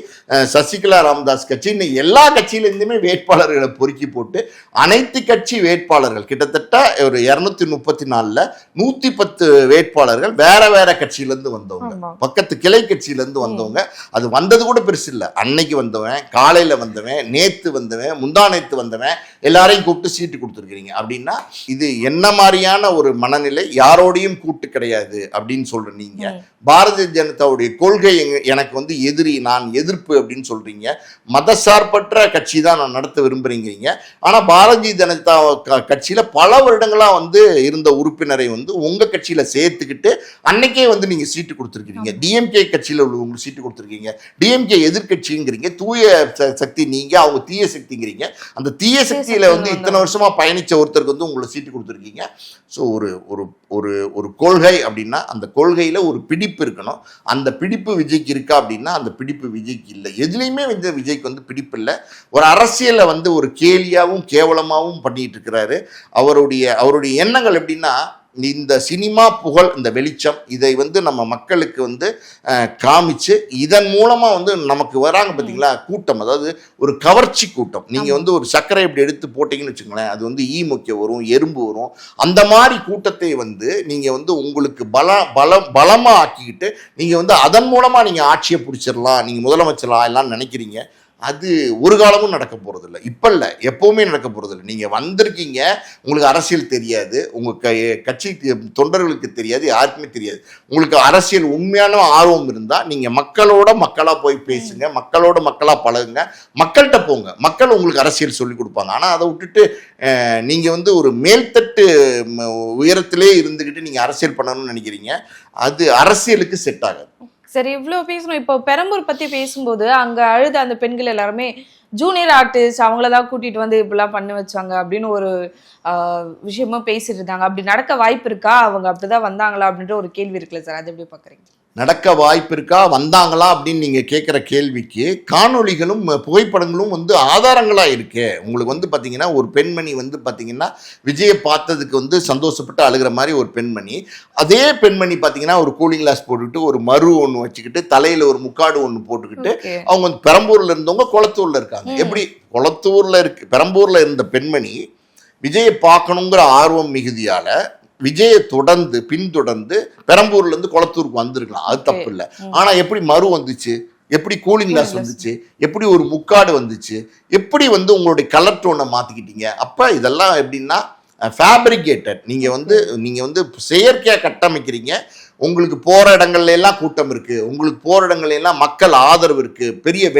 சசிகலா ராமதாஸ் கட்சி, இன்னும் எல்லா கட்சியிலிருந்துமே வேட்பாளர்களை பொறுக்கி போட்டு அனைத்து கட்சி வேட்பாளர்கள் கிட்டத்தட்ட ஒரு 234ல 110 வேட்பாளர்கள் வேற வேற கட்சியிலிருந்து வந்தவங்க, பக்கத்து கிளை கட்சியிலிருந்து வந்தவங்க. அது வந்தது கூட பெருசு இல்லை. அன்னைக்கு வந்தவன், காலையில வந்தவன், நேத்து வந்தவன், முந்தானேத்து வந்தவன், எல்லாரையும் கூப்பிட்டு சீட்டு கொடுத்துருக்கீங்க அப்படின்னா இது என்ன மாதிரியான ஒரு மனநிலை? யாரோடையும் கூட்டு கிடையாது அப்படின்னு சொல்ற நீங்க, பாரதிய ஜனதாவுடைய கொள்கை எனக்கு வந்து எதிரி, நான் எதிர்ப்பு அப்படின்னு சொல்றீங்க. மதசார்பற்ற கட்சி தான் நான் நடத்த விரும்புறீங்க. ஆனா பாரதிய ஜனதா கட்சியில பல வருடங்களா வந்து இருந்த உறுப்பினரை வந்து உங்க கட்சியில சேர்த்துக்கிட்டு அன்னைக்கே வந்து நீங்க சீட்டு கொடுத்துருக்கீங்க. டிஎம்கே கட்சியில உங்களுக்கு சீட்டு கொடுத்துருக்கீங்க. டிஎம்கே எதிர்கட்சிங்கிறீங்க, தூய சக்தி நீங்க, அவங்க தீய சக்திங்கிறீங்க. அந்த தீய சக்தியில வந்து இத்தனை வருஷமா பயணிச்ச ஒருத்தருக்கு வந்து உங்களை சீட்டு கொடுத்துருக்கீங்க. ஸோ ஒரு கொள்கை அப்படின்னா அந்த கொள்கையில ஒரு பிடிப்பு இருக்கணும். அந்த பிடிப்பு விஜய்க்கு இருக்கா அப்படின்னா அந்த பிடிப்பு விஜய்க்கு இல்லை. எதுலையுமே வந்து விஜய்க்கு வந்து பிடிப்பு இல்லை. ஒரு அரசியலை வந்து ஒரு கேலியாகவும் கேவலமாகவும் பண்ணிட்டு இருக்கிறாரு. அவருடைய எண்ணங்கள் எப்படின்னா, இந்த சினிமா புகழ், இந்த வெளிச்சம், இதை வந்து நம்ம மக்களுக்கு வந்து காமிச்சு இதன் மூலமா வந்து நமக்கு வராங்க பார்த்தீங்களா கூட்டம், அதாவது ஒரு கவர்ச்சி கூட்டம். நீங்க வந்து ஒரு சர்க்கரை இப்படி எடுத்து போட்டீங்கன்னு வச்சுக்கோங்களேன், அது வந்து ஈ மொக்க வரும், எறும்பு வரும். அந்த மாதிரி கூட்டத்தை வந்து நீங்க வந்து உங்களுக்கு பலமா ஆக்கிக்கிட்டு நீங்க வந்து அதன் மூலமா நீங்க ஆட்சியை பிடிச்சிடலாம், நீங்க முதலமைச்சரலாம் எல்லாம் நினைக்கிறீங்க. அது ஒரு காலமும் நடக்க போறதில்லை. இப்ப இல்லை, எப்பவுமே நடக்க போறதில்லை. நீங்க வந்திருக்கீங்க, உங்களுக்கு அரசியல் தெரியாது, உங்க கட்சி தொண்டர்களுக்கு தெரியாது, யாருக்குமே தெரியாது. உங்களுக்கு அரசியல் உண்மையான ஆர்வம் இருந்தா நீங்க மக்களோட மக்களா போய் பேசுங்க, மக்களோட மக்களா பழகுங்க, மக்கள்கிட்ட போங்க, மக்கள் உங்களுக்கு அரசியல் சொல்லி கொடுப்பாங்க. ஆனா அதை விட்டுட்டு நீங்க வந்து ஒரு மேல்தட்டு உயரத்திலே இருந்துகிட்டு நீங்க அரசியல் பண்ணணும்னு நினைக்கிறீங்க. அது அரசியலுக்கு செட் ஆகாது. சரி, இவ்வளோ பேசணும். இப்போ பெரம்பூர் பற்றி பேசும்போது அங்கே அழுத அந்த பெண்கள் எல்லாருமே ஜூனியர் ஆர்டிஸ்ட் அவங்கள தான் கூட்டிகிட்டு வந்து இப்படிலாம் பண்ணி வச்சாங்க அப்படின்னு ஒரு விஷயமும் பேசிட்டு இருந்தாங்க. அப்படி நடக்க வாய்ப்பு இருக்கா? அவங்க அப்படிதான் வந்தாங்களா அப்படின்ற ஒரு கேள்வி இருக்குல்ல சார், அது எப்படி பார்க்குறீங்க? நடக்க வாய்ப்பு இருக்கா, வந்தாங்களா அப்படின்னு நீங்க கேட்குற கேள்விக்கு காணொலிகளும் புகைப்படங்களும் வந்து ஆதாரங்களாக இருக்கு. உங்களுக்கு வந்து பார்த்தீங்கன்னா ஒரு பெண்மணி வந்து பார்த்தீங்கன்னா விஜயை பார்த்ததுக்கு வந்து சந்தோஷப்பட்டு அழுகிற மாதிரி ஒரு பெண்மணி, அதே பெண்மணி பார்த்தீங்கன்னா ஒரு கூலிங் கிளாஸ் போட்டுக்கிட்டு ஒரு மறு ஒன்று வச்சுக்கிட்டு தலையில் ஒரு முக்காடு ஒன்று போட்டுக்கிட்டு அவங்க வந்து பெரம்பூரில் இருந்தவங்க குளத்தூரில் இருக்காங்க. எப்படி குளத்தூரில் பெரம்பூரில் இருந்த பெண்மணி விஜயை பார்க்கணுங்கிற ஆர்வம் மிகுதியால் விஜயை பின்தொடர்ந்து பெரம்பூர்ல இருந்து குளத்தூருக்கு வந்திருக்கலாம், அது தப்பு இல்லை. ஆனா எப்படி மறு வந்துச்சு, எப்படி கூலிங் கிளாஸ் வந்துச்சு, எப்படி ஒரு முக்காடு வந்துச்சு, எப்படி வந்து உங்களுடைய கலர் டோனை மாத்திக்கிட்டீங்க? அப்ப இதெல்லாம் எப்படின்னா ஃபேப்ரிகேட்டட். நீங்க வந்து செயற்கையா கட்டமைக்கிறீங்க. உங்களுக்கு போற இடங்கள்ல எல்லாம் கூட்டம் இருக்கு, உங்களுக்கு போற இடங்கள்ல எல்லாம் மக்கள் ஆதரவு இருக்கு, பெரிய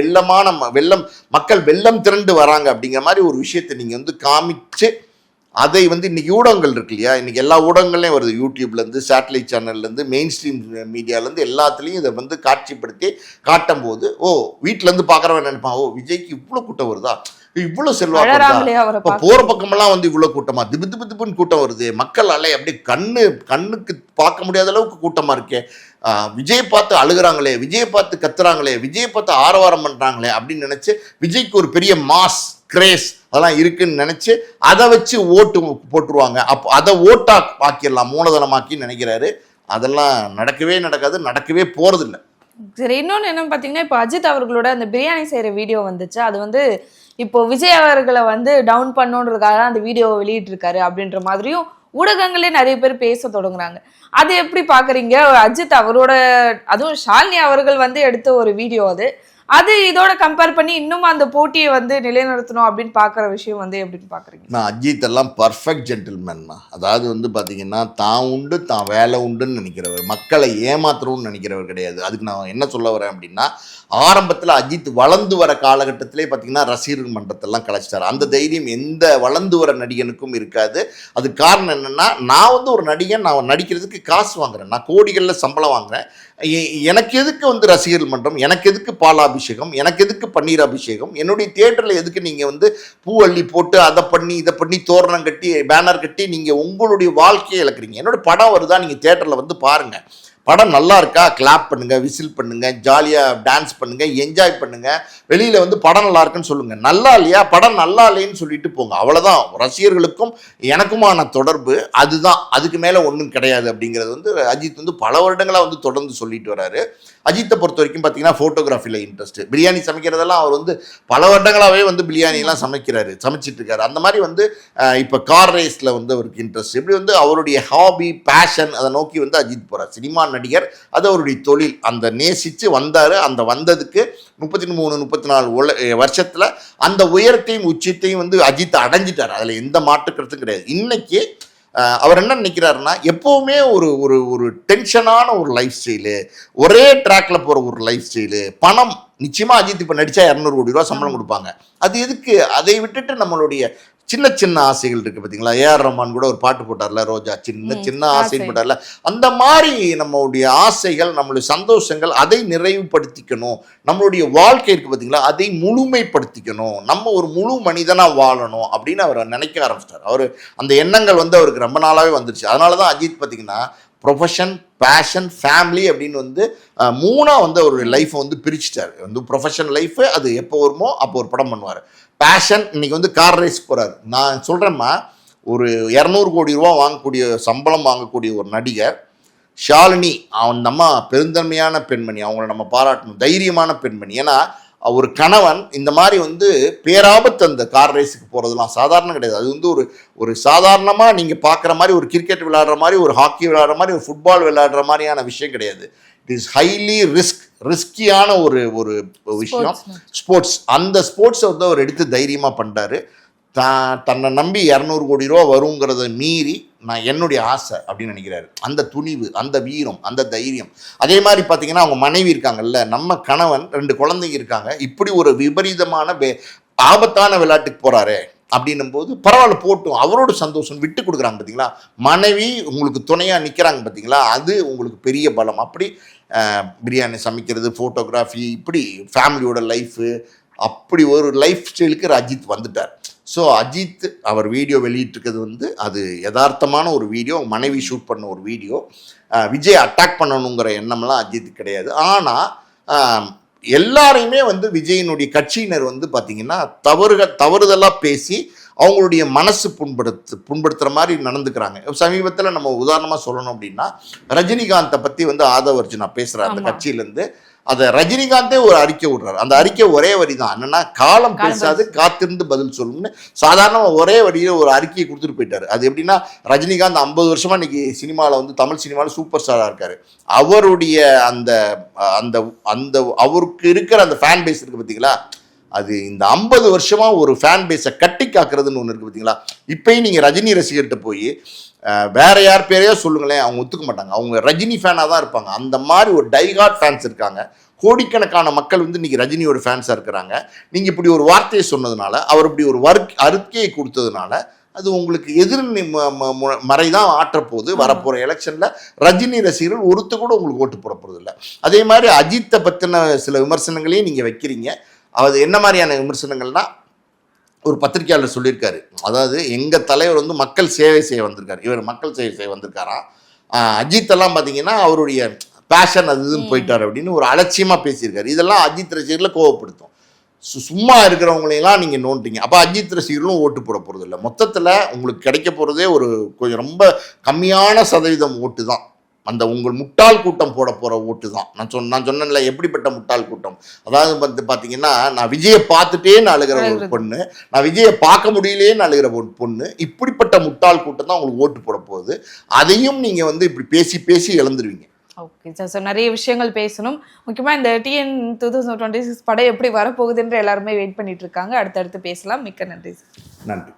மக்கள் வெள்ளம் திரண்டு வராங்க அப்படிங்கிற மாதிரி ஒரு விஷயத்தை நீங்க வந்து காமிச்சு அதை வந்து இன்னைக்கு ஊடகங்கள் இருக்கு இல்லையா, இன்னைக்கு எல்லா ஊடகங்களையும் வருது, யூடியூப்லேருந்து, சேட்டலைட் சேனல்லேருந்து, மெயின் ஸ்ட்ரீம் மீடியாலேருந்து எல்லாத்துலேயும் இதை வந்து காட்சிப்படுத்தி காட்டும் போது வீட்டிலேருந்து பார்க்குறவன் நினைப்பான், விஜய்க்கு இவ்வளோ கூட்டம் வருதா, இவ்வளோ செல்வாக்கு, இப்போ போகிற பக்கமெல்லாம் வந்து இவ்வளோ கூட்டமா, திப்புன்னு கூட்டம் வருது, மக்கள் அலை அப்படியே கண்ணுக்கு பார்க்க முடியாத அளவுக்கு கூட்டமாக இருக்கே, விஜய் பார்த்து அழுகிறாங்களே, விஜயை பார்த்து கத்துறாங்களே, விஜயை பார்த்து ஆரவாரம் பண்ணுறாங்களே அப்படின்னு நினச்சி விஜய்க்கு ஒரு பெரிய மாஸ் கிரேஸ் அதெல்லாம் இருக்குன்னு நினைச்சு அதை வச்சு ஓட்டு போட்டுருவாங்க. அப்போ அதை ஓட்டா ஆக்கிடலாம், மூலதனமாக்கி நினைக்கிறாரு. அதெல்லாம் நடக்காது, நடக்கவே போறதில்லை. சரி, இன்னொன்று என்னன்னு பார்த்தீங்கன்னா, இப்போ அஜித் அவர்களோட அந்த பிரியாணி செய்கிற வீடியோ வந்துச்சு. அது வந்து இப்போ விஜய் அவர்களை வந்து டவுன் பண்ணுன்றதுக்காக அந்த வீடியோவை வெளியிட்டிருக்காரு அப்படின்ற மாதிரியும் ஊடகங்களே நிறைய பேர் பேச தொடங்குறாங்க. அது எப்படி பார்க்குறீங்க? அஜித் அவரோட, அதுவும் ஷாலினி அவர்கள் வந்து எடுத்த ஒரு வீடியோ அது. அது இதோட கம்பேர் பண்ணி இன்னும் அந்த போட்டியை வந்து நிலைநிறுத்தணும் அப்படின்னு பாக்குற விஷயம் வந்து எப்படின்னு பாக்குறீங்க? நான் அஜித் எல்லாம் பர்ஃபெக்ட் ஜென்டில்மேன் தான். அதாவது வந்து பார்த்தீங்கன்னா தான் உண்டு தான் வேலை உண்டுன்னு நினைக்கிறவர், மக்களை ஏமாத்துறோம்னு நினைக்கிறவர் கிடையாது. அதுக்கு நான் என்ன சொல்ல வரேன் அப்படின்னா, ஆரம்பத்தில் அஜித் வளர்ந்து வர காலகட்டத்திலே பார்த்தீங்கன்னா ரசிகர் மன்றத்தெல்லாம் கலைச்சிட்டார். அந்த தைரியம் எந்த வளர்ந்து வர நடிகனுக்கும் இருக்காது. அது காரணம் என்னென்னா, நான் வந்து ஒரு நடிகன், நான் நடிக்கிறதுக்கு காசு வாங்குறேன், நான் கோடிகளில் சம்பளம் வாங்குறேன், எனக்கு எதுக்கு வந்து ரசிகர் மன்றம், எனக்கு எதுக்கு பாலாபிஷேகம், எனக்கு எதுக்கு பன்னீர் அபிஷேகம், என்னுடைய தியேட்டரில் எதுக்கு நீங்கள் வந்து பூ அள்ளி போட்டு அதை பண்ணி இதை பண்ணி தோரணம் கட்டி பேனர் கட்டி நீங்கள் உங்களுடைய வாழ்க்கையை இழக்கிறீங்க. என்னோட படம் வருதா, நீங்கள் தியேட்டரில் வந்து பாருங்கள், படம் நல்லா இருக்கா, கிளாப் பண்ணுங்கள், விசில் பண்ணுங்கள், ஜாலியாக டான்ஸ் பண்ணுங்கள், என்ஜாய் பண்ணுங்கள், வெளியில் வந்து படம் நல்லா இருக்குன்னு சொல்லுங்கள். நல்லா இல்லையா, படம் நல்லா இல்லைன்னு சொல்லிட்டு போங்க, அவ்வளோதான். ரசிகர்களுக்கும் எனக்குமான தொடர்பு அதுதான், அதுக்கு மேலே ஒன்றும் கிடையாது அப்படிங்கிறது வந்து அஜித் வந்து பல வருடங்களாக வந்து தொடர்ந்து சொல்லிட்டு வராரு. அஜித்தை பொறுத்த வரைக்கும் பார்த்தீங்கன்னா ஃபோட்டோகிராஃபியில் இன்ட்ரெஸ்ட், பிரியாணி சமைக்கிறதெல்லாம் அவர் வந்து பல வருடங்களாகவே வந்து பிரியாணிலாம் சமைச்சிட்டு இருக்காரு. அந்த மாதிரி வந்து இப்போ கார் ரேஸில் வந்து அவருக்கு இன்ட்ரெஸ்ட், இப்படி வந்து அவருடைய ஹாபி பேஷன் அதை நோக்கி வந்து அஜித் போகிறார். சினிமா நடிகர், அது அவருடைய தொழில், அந்த நேசித்து வந்தார். அந்த வந்ததுக்கு 33-34 வருஷத்தில் அந்த உயரத்தையும் உச்சத்தையும் வந்து அஜித் அடைஞ்சிட்டார். அதில் எந்த மாற்றுக்கிறதும் கிடையாது. இன்னைக்கு அவர் என்ன நினைக்கிறாருன்னா, எப்போவுமே ஒரு ஒரு ஒரு டென்ஷனான ஒரு லைஃப் ஸ்டைலு, ஒரே ட்ராக்ல போகிற ஒரு லைஃப் ஸ்டைலு, பணம் நிச்சயமாக அஜித் இப்போ நடித்தா 200 கோடி ரூபா சம்பளம் கொடுப்பாங்க. அது எதுக்கு? அதை விட்டுட்டு நம்மளுடைய சின்ன சின்ன ஆசைகள் இருக்குது பார்த்தீங்களா. ஏஆர் ரஹ்மான் கூட ஒரு பாட்டு போட்டார்ல, ரோஜா, சின்ன சின்ன ஆசைன்னு போட்டார்ல. அந்த மாதிரி நம்மளுடைய ஆசைகள், நம்மளுடைய சந்தோஷங்கள், அதை நிறைவுபடுத்திக்கணும். நம்மளுடைய வாழ்க்கை இருக்குது பார்த்தீங்களா, அதை முழுமைப்படுத்திக்கணும், நம்ம ஒரு முழு மனிதனாக வாழணும் அப்படின்னு அவர் நினைக்க ஆரம்பிச்சிட்டார். அவர் அந்த எண்ணங்கள் வந்து அவருக்கு ரொம்ப நாளாகவே வந்துருச்சு. அதனால தான் அஜித் பார்த்தீங்கன்னா ப்ரொஃபஷன், பேஷன், ஃபேமிலி அப்படின்னு வந்து 3ஆக வந்து அவருடைய லைஃப்பை வந்து பிரிச்சுட்டார். வந்து ப்ரொஃபஷன் லைஃபு அது எப்போ வருமோ அப்போ ஒரு படம் பண்ணுவார். பேஷன், இன்னைக்கு வந்து கார் ரேஸ் போகிறார். நான் சொல்கிறேம்மா, ஒரு 200 கோடி ரூபா வாங்கக்கூடிய சம்பளம் வாங்கக்கூடிய ஒரு நடிகர் ஷாலினி, அந்த அம்மா பெருந்தன்மையான பெண்மணி, அவங்கள நம்ம பாராட்டணும், தைரியமான பெண்மணி. ஏன்னா ஒரு கணவன் இந்த மாதிரி வந்து பேராபத்து அந்த கார் ரேஸுக்கு போகிறதுலாம் சாதாரணம் கிடையாது. அது வந்து ஒரு சாதாரணமாக நீங்கள் பார்க்குற மாதிரி ஒரு கிரிக்கெட் விளையாடுற மாதிரி, ஒரு ஹாக்கி விளையாடுற மாதிரி, ஒரு ஃபுட்பால் விளையாடுற மாதிரியான விஷயம் கிடையாது. இட் இஸ் ஹைலி ரிஸ்கியான ஒரு விஷயம் ஸ்போர்ட்ஸ். அந்த ஸ்போர்ட்ஸை வந்து அவர் எடுத்து தைரியமாக பண்ணுறாரு. தன்னை நம்பி 200 கோடி ரூபா வருங்கிறத மீறி நான் என்னுடைய ஆசை அப்படின்னு நினைக்கிறாரு. அந்த துணிவு, அந்த வீரம், அந்த தைரியம். அதே மாதிரி பார்த்தீங்கன்னா அவங்க மனைவி இருக்காங்கல்ல, நம்ம கணவன் 2 குழந்தைங்க இருக்காங்க, இப்படி ஒரு விபரீதமான ஆபத்தான விளையாட்டுக்கு போகிறாரு அப்படின்னும் போது பரவாயில்ல போட்டும், அவரோட சந்தோஷம் விட்டு கொடுக்குறாங்க பார்த்தீங்களா. மனைவி உங்களுக்கு துணையாக நிற்கிறாங்க பார்த்தீங்களா, அது உங்களுக்கு பெரிய பலம். அப்படி பிரியாணி சமைக்கிறது, ஃபோட்டோகிராஃபி, இப்படி ஃபேமிலியோட லைஃபு, அப்படி ஒரு லைஃப் ஸ்டைலுக்கு அஜித் வந்துட்டார். ஸோ அஜித் அவர் வீடியோ வெளியிட்டிருக்கிறது வந்து அது யதார்த்தமான ஒரு வீடியோ, மனைவி ஷூட் பண்ண ஒரு வீடியோ. விஜய் அட்டாக் பண்ணணுங்கிற எண்ணம்லாம் அஜித் கிடையாது. ஆனால் எல்லாரையுமே வந்து விஜயினுடைய கட்சியினர் வந்து பார்த்திங்கன்னா தவறுதலாக பேசி அவங்களுடைய மனசு புண்படுத்துகிற மாதிரி நடந்துக்கிறாங்க. சமீபத்தில் நம்ம உதாரணமாக சொல்லணும் அப்படின்னா, ரஜினிகாந்தை பற்றி வந்து ஆதவ் அர்ஜுனா பேசுகிறார் அந்த கட்சியிலேருந்து. அதை ரஜினிகாந்தே ஒரு அறிக்கை விடுறாரு. அந்த அறிக்கை ஒரே வரி தான், என்னன்னா காலம் பேசாது காத்திருந்து பதில் சொல்லணும்னு சாதாரணமாக ஒரே வரியில் ஒரு அறிக்கையை கொடுத்துட்டு போயிட்டாரு. அது எப்படின்னா, ரஜினிகாந்த் 50 வருஷமாக இன்னைக்கு சினிமாவில் வந்து தமிழ் சினிமாவில் சூப்பர் ஸ்டாராக இருக்காரு. அவருடைய அந்த அந்த அந்த அவருக்கு இருக்கிற அந்த ஃபேன் பேஸ் இருக்குது பார்த்தீங்களா, அது இந்த 50 வருஷமாக ஒரு ஃபேன் பேஸை கட்டி காக்குறதுன்னு ஒன்று இருக்குது பார்த்தீங்களா. இப்போயும் நீங்கள் ரஜினி ரசிகர்கிட்ட போய் வேற யார் பேரையோ சொல்லுங்களேன், அவங்க ஒத்துக்க மாட்டாங்க, அவங்க ரஜினி ஃபேனாக தான் இருப்பாங்க. அந்த மாதிரி ஒரு டைகார்ட் ஃபேன்ஸ் இருக்காங்க. கோடிக்கணக்கான மக்கள் வந்து இன்னைக்கு ரஜினியோட ஃபேன்ஸாக இருக்கிறாங்க. நீங்கள் இப்படி ஒரு வார்த்தையை சொன்னதுனால, அவர் இப்படி ஒரு அறிக்கையை கொடுத்ததுனால, அது உங்களுக்கு எதிர் மறை தான் ஆற்றப்போகுது. வரப்போகிற எலெக்ஷனில் ரஜினி ரசிகர்கள் ஒருத்த கூட உங்களுக்கு ஓட்டு போட போகிறது இல்லை. அதே மாதிரி அஜித்தை பற்றின சில விமர்சனங்களையும் நீங்கள் வைக்கிறீங்க. அது என்ன மாதிரியான விமர்சனங்கள்னா, ஒரு பத்திரிகையாளர் சொல்லியிருக்காரு, அதாவது எங்கள் தலைவர் வந்து மக்கள் சேவை செய்ய வந்திருக்காரு, இவர் மக்கள் சேவை செய்ய வந்திருக்காராம். அஜித்தெல்லாம் பார்த்தீங்கன்னா அவருடைய பேஷன் அது இதுன்னு போயிட்டார் அப்படின்னு ஒரு அலட்சியமாக பேசியிருக்காரு. இதெல்லாம் அஜித் ரசிகர்களை கோவப்படுத்தும். சும்மா இருக்கிறவங்களையெல்லாம் நீங்கள் நோண்டிங்க, அப்போ அஜித் ரசிகர்களும் ஓட்டு போட போகிறது இல்லை. மொத்தத்தில் உங்களுக்கு கிடைக்க போகிறதே ஒரு கொஞ்சம் ரொம்ப கம்மியான சதவீதம் ஓட்டு தான். அந்த உங்கள் முட்டாள் கூட்டம் போட போகிற ஓட்டு தான். நான் சொன்னேன்ல எப்படிப்பட்ட முட்டாள் கூட்டம். அதாவது வந்து பார்த்தீங்கன்னா, நான் விஜயை பார்த்துட்டேன்னு அழுகிற ஒரு பொண்ணு, நான் விஜயை பார்க்க முடியலேன்னு அழுகிற ஒரு பொண்ணு, இப்படிப்பட்ட முட்டாள் கூட்டம் தான் உங்களுக்கு ஓட்டு போட போகுது. அதையும் நீங்கள் வந்து இப்படி பேசி பேசி இழந்துருவீங்க. Okay sir. ஸோ நிறைய விஷயங்கள் பேசணும். முக்கியமாக இந்த TN 2026 படம் எப்படி வரப்போகுதுன்ற எல்லாருமே வெயிட் பண்ணிட்டு இருக்காங்க. அடுத்தடுத்து பேசலாம். மிக்க நன்றி சார். நன்றி.